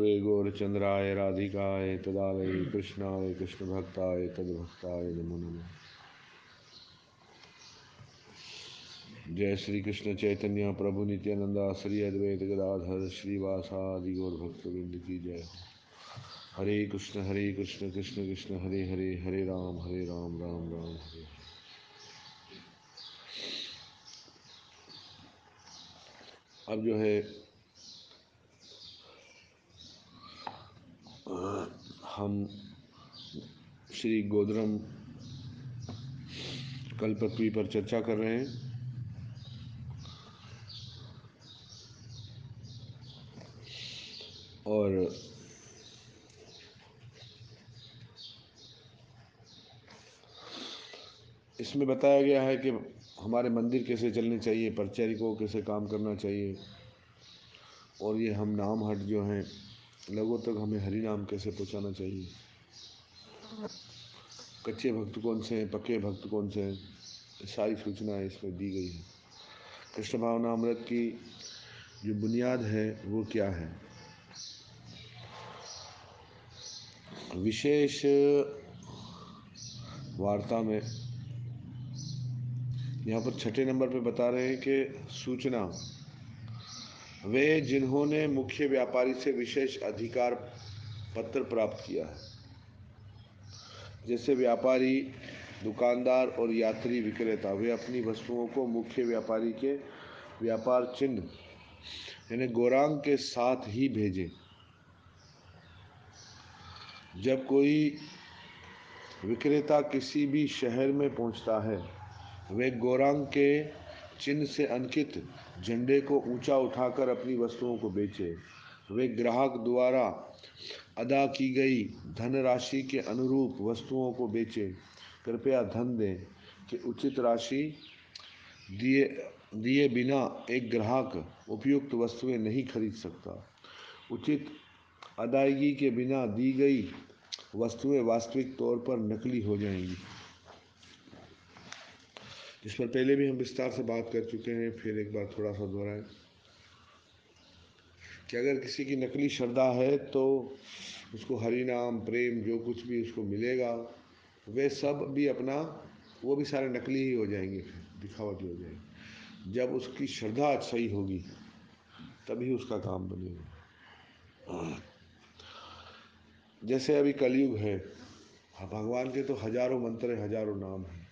विष्णवे गौरचंद्राय राधिकाय तदालये कृष्णाय कृष्णभक्ताय तद्भक्ताय नमो नमः। जय श्री कृष्ण चैतन्य प्रभु नित्यानंदा श्री अद्वैत गदाधर श्रीवासादि गौर भक्तवृंद की जय हो। हरे कृष्ण कृष्ण कृष्ण हरे हरे, हरे राम राम राम हरे हरे। अब जो है हम श्री गोधर्म कल्पतरू पर चर्चा कर रहे हैं। और इसमें बताया गया है कि हमारे मंदिर कैसे चलने चाहिए, परिचारिकों को कैसे काम करना चाहिए, और ये हम नाम हट जो हैं लोगों तक हमें हरि नाम कैसे पहुंचाना चाहिए, कच्चे भक्त कौन से हैं, पक्के भक्त कौन से हैं, सारी सूचनाएं इसमें दी गई है। कृष्ण भावना अमृत की जो बुनियाद है वो क्या है। विशेष वार्ता में यहाँ पर छठे नंबर पे बता रहे हैं कि सूचना, वे जिन्होंने मुख्य व्यापारी से विशेष अधिकार पत्र प्राप्त किया है, जैसे व्यापारी, दुकानदार और यात्री विक्रेता, वे अपनी वस्तुओं को मुख्य व्यापारी के व्यापार चिन्ह यानी गौरांग के साथ ही भेजें। जब कोई विक्रेता किसी भी शहर में पहुंचता है, वे गौरांग के चिन्ह से अंकित झंडे को ऊंचा उठाकर अपनी वस्तुओं को बेचे। वे ग्राहक द्वारा अदा की गई धनराशि के अनुरूप वस्तुओं को बेचे। कृपया धन दें कि उचित राशि दिए बिना एक ग्राहक उपयुक्त वस्तुएं नहीं खरीद सकता। उचित अदायगी के बिना दी गई वस्तुएं वास्तविक तौर पर नकली हो जाएंगी। जिस पर पहले भी हम विस्तार से बात कर चुके हैं, फिर एक बार थोड़ा सा दोहराएं कि अगर किसी की नकली श्रद्धा है तो उसको हरि नाम प्रेम जो कुछ भी उसको मिलेगा वे सब भी अपना, वो भी सारे नकली ही हो जाएंगे, फिर दिखावटी हो जाएंगे। जब उसकी श्रद्धा सही होगी तभी उसका काम बनेगा। जैसे अभी कलयुग है, भगवान के तो हजारों मंत्र हैं, हजारों नाम हैं,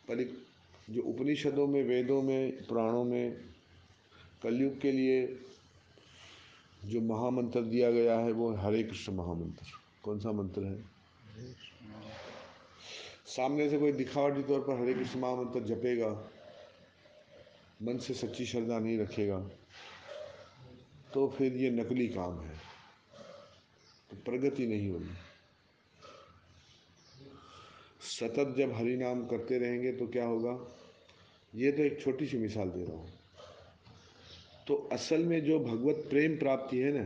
पर एक जो उपनिषदों में, वेदों में, पुराणों में कलयुग के लिए जो महामंत्र दिया गया है वो हरे कृष्ण महामंत्र। कौन सा मंत्र है? सामने से कोई दिखावटी तौर पर हरे कृष्ण महामंत्र जपेगा, मन से सच्ची श्रद्धा नहीं रखेगा तो फिर ये नकली काम है, तो प्रगति नहीं होगी। सतत जब हरि नाम करते रहेंगे तो क्या होगा, ये तो एक छोटी सी मिसाल दे रहा हूँ। तो असल में जो भगवत प्रेम प्राप्ति है ना,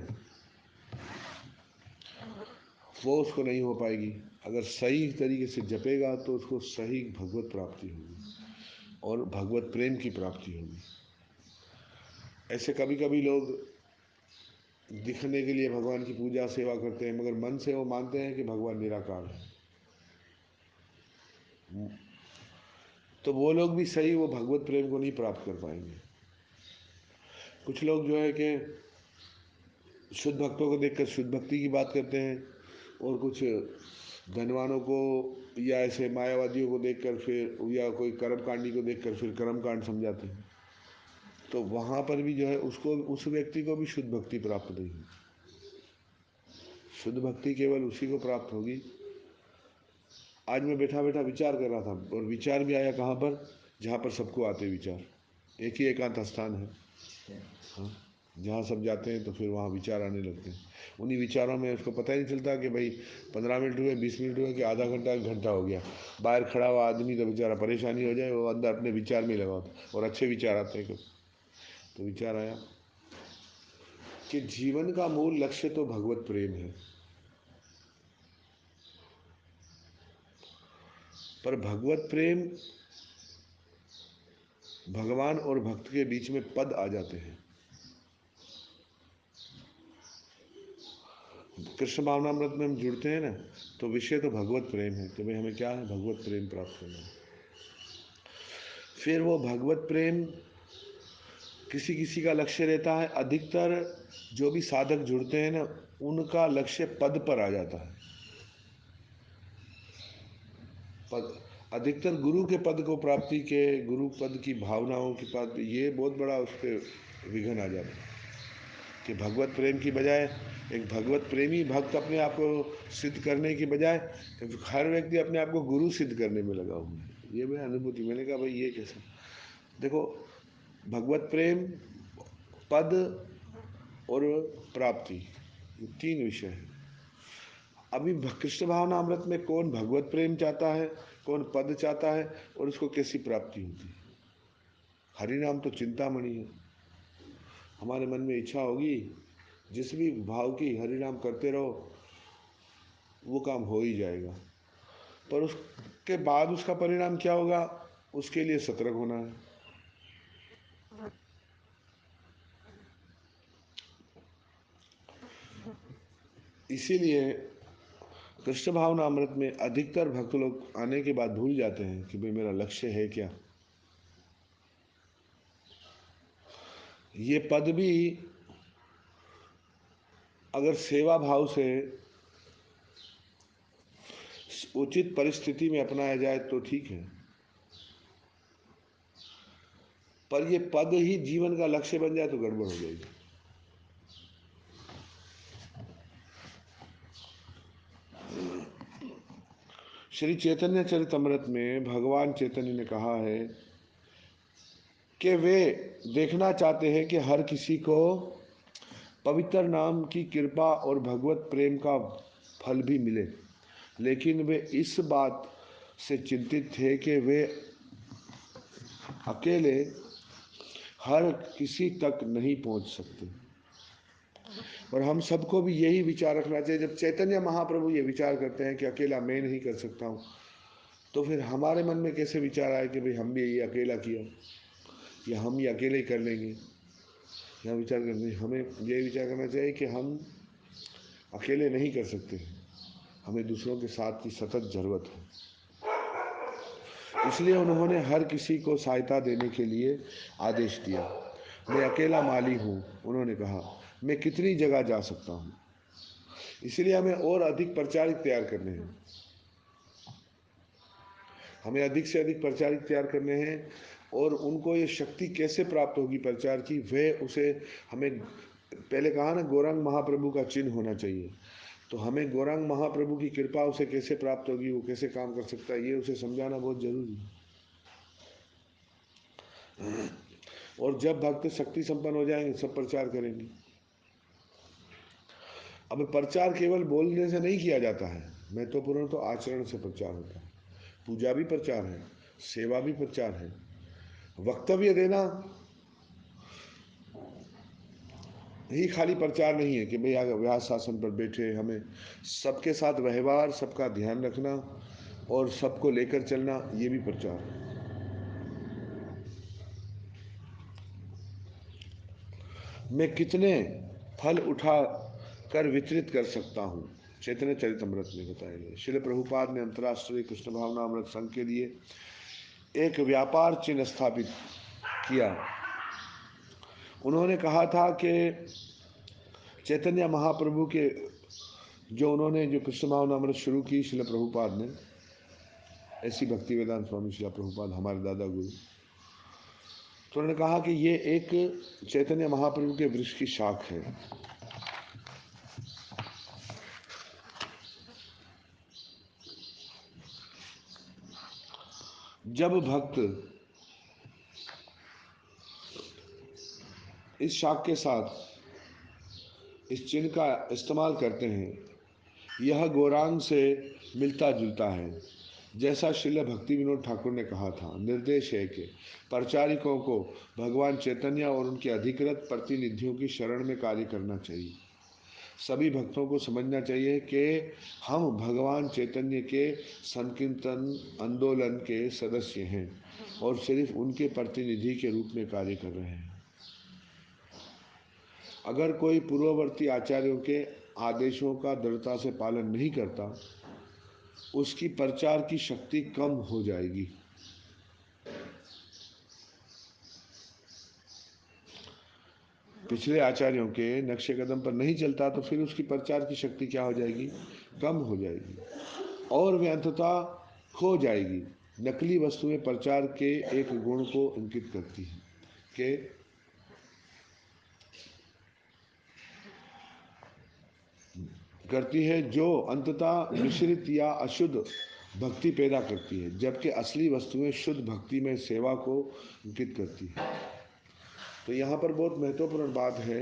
वो उसको नहीं हो पाएगी। अगर सही तरीके से जपेगा तो उसको सही भगवत प्राप्ति होगी और भगवत प्रेम की प्राप्ति होगी। ऐसे कभी कभी लोग दिखने के लिए भगवान की पूजा सेवा करते हैं, मगर मन से वो मानते हैं कि भगवान निराकार है, तो वो लोग भी सही वो भगवत प्रेम को नहीं प्राप्त कर पाएंगे। कुछ लोग जो है कि शुद्ध भक्तों को देखकर शुद्ध भक्ति की बात करते हैं, और कुछ धनवानों को या ऐसे मायावादियों को देखकर फिर, या कोई कर्मकांडी को देखकर फिर कर्मकांड समझाते हैं। तो वहाँ पर भी जो है उसको, उस व्यक्ति को भी शुद्ध भक्ति प्राप्त नहीं होगी। शुद्ध भक्ति केवल उसी को प्राप्त होगी। आज मैं बैठा बैठा विचार कर रहा था, और विचार भी आया कहाँ पर, जहाँ पर सबको आते विचार। एक ही एकांत स्थान है, हाँ, जहाँ सब जाते हैं तो फिर वहाँ विचार आने लगते हैं। उन्हीं विचारों में उसको पता ही नहीं चलता कि भाई 15 मिनट हुए, 20 मिनट हुए, कि आधा घंटा, 1 घंटा हो गया। बाहर खड़ा हुआ आदमी तो बेचारा परेशानी हो जाए, वो अंदर अपने विचार में लगा होता, और अच्छे विचार आते हैं। तो विचार आया कि जीवन का मूल लक्ष्य तो भगवत प्रेम है, पर भगवत प्रेम, भगवान और भक्त के बीच में पद आ जाते हैं। कृष्ण भावनामृत में हम जुड़ते हैं ना, तो विषय तो भगवत प्रेम है कि भाई हमें क्या है, भगवत प्रेम प्राप्त करना है। फिर वो भगवत प्रेम किसी किसी का लक्ष्य रहता है। अधिकतर जो भी साधक जुड़ते हैं ना, उनका लक्ष्य पद पर आ जाता है। पद, अधिकतर गुरु के पद को प्राप्ति के, गुरु पद की भावनाओं की पद, ये बहुत बड़ा उस पर विघन आ जाता है कि भगवत प्रेम की बजाय एक भगवत प्रेमी भक्त अपने आप को सिद्ध करने की बजाय हर व्यक्ति अपने आप को गुरु सिद्ध करने में लगा हुआ है। ये मेरी अनुभूति। मैंने कहा भाई ये कैसे, देखो भगवत प्रेम, पद और प्राप्ति, ये तीन विषय है। अभी कृष्ण भावना अमृत में कौन भगवत प्रेम चाहता है, कौन पद चाहता है और उसको कैसी प्राप्ति होती है। हरिनाम तो चिंतामणि है। हमारे मन में इच्छा होगी, जिस भी भाव की हरिनाम करते रहो, वो काम हो ही जाएगा। पर उसके बाद उसका परिणाम क्या होगा, उसके लिए सतर्क होना है। इसीलिए कृष्ण भावना अमृत में अधिकतर भक्त लोग आने के बाद भूल जाते हैं कि भाई मेरा लक्ष्य है क्या। ये पद भी अगर सेवा भाव से उचित परिस्थिति में अपनाया जाए तो ठीक है, पर ये पद ही जीवन का लक्ष्य बन जाए तो गड़बड़ हो जाएगी। श्री चैतन्य चरितमृत में भगवान चैतन्य ने कहा है कि वे देखना चाहते हैं कि हर किसी को पवित्र नाम की कृपा और भगवत प्रेम का फल भी मिले, लेकिन वे इस बात से चिंतित थे कि वे अकेले हर किसी तक नहीं पहुंच सकते। और हम सबको भी यही विचार रखना चाहिए। जब चैतन्य महाप्रभु ये विचार करते हैं कि अकेला मैं नहीं कर सकता हूँ, तो फिर हमारे मन में कैसे विचार आए कि भाई हम भी ये अकेला किया या हम ये अकेले ही कर लेंगे। यहाँ विचार करने, हमें ये विचार करना चाहिए कि हम अकेले नहीं कर सकते, हमें दूसरों के साथ की सतत जरूरत है। इसलिए उन्होंने हर किसी को सहायता देने के लिए आदेश दिया। मैं अकेला माली हूँ, उन्होंने कहा, मैं कितनी जगह जा सकता हूँ। इसलिए हमें और अधिक प्रचारक तैयार करने हैं, हमें अधिक से अधिक प्रचारक तैयार करने हैं। और उनको ये शक्ति कैसे प्राप्त होगी प्रचार की, वह उसे हमें पहले कहा ना, गौरांग महाप्रभु का चिन्ह होना चाहिए। तो हमें गौरांग महाप्रभु की कृपा उसे कैसे प्राप्त होगी, वो कैसे काम कर सकता है, ये उसे समझाना बहुत जरूरी है। और जब भक्त शक्ति संपन्न हो जाएंगे, सब प्रचार करेंगे। अब प्रचार केवल बोलने से नहीं किया जाता है, महत्वपूर्ण तो आचरण से प्रचार होता है। पूजा भी प्रचार है, सेवा भी प्रचार है, वक्तव्य देना ही खाली प्रचार नहीं है कि भाई आगे व्यास शासन पर बैठे, हमें सबके साथ व्यवहार, सबका ध्यान रखना और सबको लेकर चलना, ये भी प्रचार है। मैं कितने फल उठा कर वितरित कर सकता हूँ, चैतन्य चरितमृत में बताया गया। श्रील प्रभुपाद ने अंतर्राष्ट्रीय कृष्ण भावना अमृत संघ के लिए एक व्यापार चिन्ह स्थापित किया। उन्होंने कहा था कि चैतन्य महाप्रभु के जो उन्होंने जो कृष्ण भावना अमृत शुरू की, श्रील प्रभुपाद ने, ऐसी भक्ति वेदांत स्वामी श्रील प्रभुपाद हमारे दादा गुरु, तो उन्होंने कहा कि ये एक चैतन्य महाप्रभु के वृक्ष की शाख है। जब भक्त इस शाख के साथ इस चिन्ह का इस्तेमाल करते हैं, यह गौरांग से मिलता जुलता है। जैसा श्रील भक्ति विनोद ठाकुर ने कहा था, निर्देश है कि प्रचारिकों को भगवान चैतन्य और उनके अधिकृत प्रतिनिधियों की शरण में कार्य करना चाहिए। सभी भक्तों को समझना चाहिए कि हम भगवान चैतन्य के संकीर्तन आंदोलन के सदस्य हैं और सिर्फ उनके प्रतिनिधि के रूप में कार्य कर रहे हैं। अगर कोई पूर्ववर्ती आचार्यों के आदेशों का दृढ़ता से पालन नहीं करता, उसकी प्रचार की शक्ति कम हो जाएगी। पिछले आचार्यों के नक्शे कदम पर नहीं चलता तो फिर उसकी प्रचार की शक्ति क्या हो जाएगी? कम हो जाएगी और वह अंततः खो जाएगी। नकली वस्तुएं प्रचार के एक गुण को इंगित करती हैं जो अंततः मिश्रित या अशुद्ध भक्ति पैदा करती है, जबकि असली वस्तुएं शुद्ध भक्ति में सेवा को इंगित करती है। तो यहाँ पर बहुत महत्वपूर्ण बात है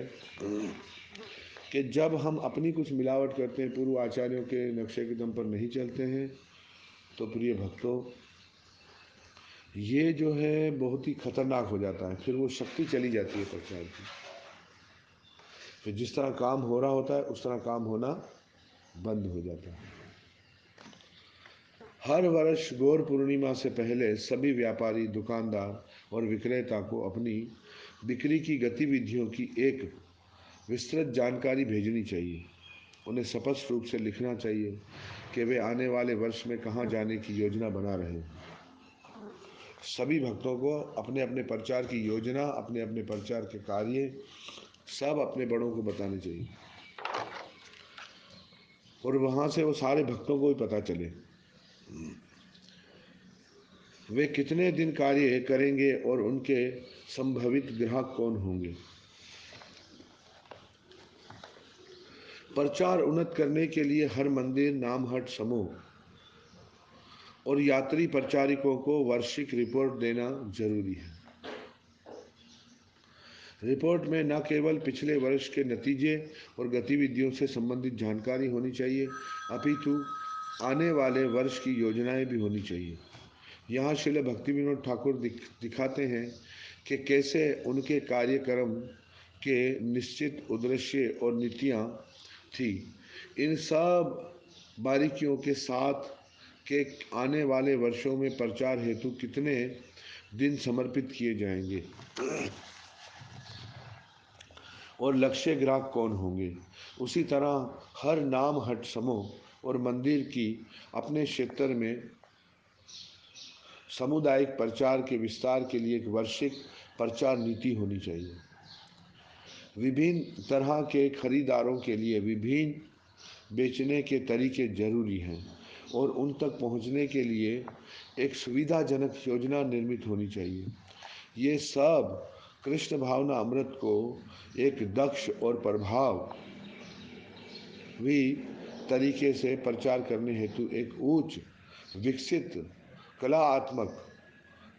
कि जब हम अपनी कुछ मिलावट करते हैं, पूर्व आचार्यों के नक्शे के दम पर नहीं चलते हैं, तो प्रिय भक्तों, ये जो है बहुत ही खतरनाक हो जाता है। फिर वो शक्ति चली जाती है प्रचार की। फिर जिस तरह काम हो रहा होता है उस तरह काम होना बंद हो जाता है। हर वर्ष गौर पूर्णिमा से पहले सभी व्यापारी, दुकानदार और विक्रेता को अपनी बिक्री की गतिविधियों की एक विस्तृत जानकारी भेजनी चाहिए। उन्हें स्पष्ट रूप से लिखना चाहिए कि वे आने वाले वर्ष में कहाँ जाने की योजना बना रहे हैं। सभी भक्तों को अपने अपने प्रचार की योजना, अपने अपने प्रचार के कार्य सब अपने बड़ों को बताने चाहिए और वहाँ से वो सारे भक्तों को भी पता चले वे कितने दिन कार्य करेंगे और उनके संभावित ग्राहक कौन होंगे। प्रचार उन्नत करने के लिए हर मंदिर, नामहट समूह और यात्री प्रचारकों को वार्षिक रिपोर्ट देना जरूरी है। रिपोर्ट में न केवल पिछले वर्ष के नतीजे और गतिविधियों से संबंधित जानकारी होनी चाहिए, अपितु आने वाले वर्ष की योजनाएं भी होनी चाहिए। यहाँ श्रील भक्ति विनोद ठाकुर दिखाते हैं कि कैसे उनके कार्यक्रम के निश्चित उद्देश्य और नीतियाँ थी। इन सब बारीकियों के साथ के आने वाले वर्षों में प्रचार हेतु कितने दिन समर्पित किए जाएंगे और लक्ष्य ग्राहक कौन होंगे। उसी तरह हर नाम हट समूह और मंदिर की अपने क्षेत्र में सामुदायिक प्रचार के विस्तार के लिए एक वार्षिक प्रचार नीति होनी चाहिए। विभिन्न तरह के खरीदारों के लिए विभिन्न बेचने के तरीके जरूरी हैं और उन तक पहुंचने के लिए एक सुविधाजनक योजना निर्मित होनी चाहिए। ये सब कृष्ण भावना अमृत को एक दक्ष और प्रभावी तरीके से प्रचार करने हेतु एक उच्च विकसित कलात्मक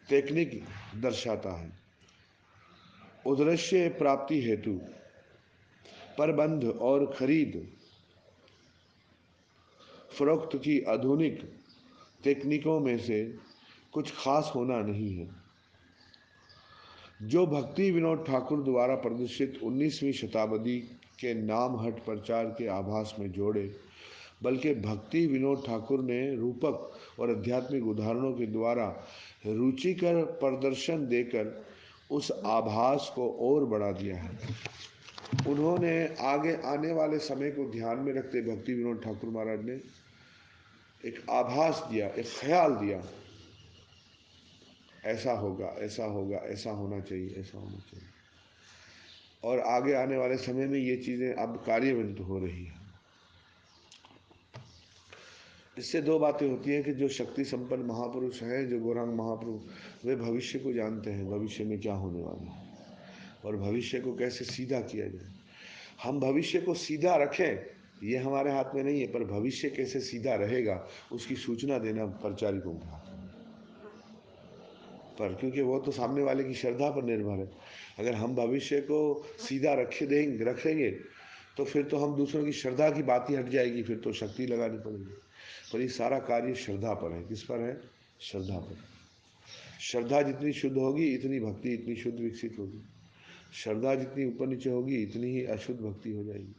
टेक्निक दर्शाता है। उद्देश्य प्राप्ति हेतु प्रबंध और खरीद फरोख्त की आधुनिक तकनीकों में से कुछ खास होना नहीं है जो भक्ति विनोद ठाकुर द्वारा प्रदर्शित 19वीं शताब्दी के नामहट प्रचार के आभास में जोड़े, बल्कि भक्ति विनोद ठाकुर ने रूपक और आध्यात्मिक उदाहरणों के द्वारा रुचिकर प्रदर्शन देकर उस आभास को और बढ़ा दिया है। उन्होंने आगे आने वाले समय को ध्यान में रखते भक्ति विनोद ठाकुर महाराज ने एक आभास दिया, एक ख्याल दिया, ऐसा होगा, ऐसा होगा, ऐसा होना चाहिए, ऐसा होना चाहिए। और आगे आने वाले समय में ये चीज़ें अब कार्यान्वित हो रही हैं। इससे दो बातें होती हैं कि जो शक्ति संपन्न महापुरुष हैं, जो गौरांग महाप्रभु, वे भविष्य को जानते हैं, भविष्य में क्या होने वाला है और भविष्य को कैसे सीधा किया जाए। हम भविष्य को सीधा रखें ये हमारे हाथ में नहीं है, पर भविष्य कैसे सीधा रहेगा उसकी सूचना देना प्रचारकों के हाथ में पर, क्योंकि वो तो सामने वाले की श्रद्धा पर निर्भर है। अगर हम भविष्य को सीधा रखेंगे तो फिर तो हम दूसरों की श्रद्धा की बात ही हट जाएगी, फिर तो शक्ति लगानी पड़ेगी। पर ये सारा कार्य श्रद्धा पर है। किस पर है? श्रद्धा पर। श्रद्धा जितनी शुद्ध होगी इतनी भक्ति इतनी शुद्ध विकसित होगी। श्रद्धा जितनी ऊपर नीचे होगी इतनी ही अशुद्ध भक्ति हो जाएगी।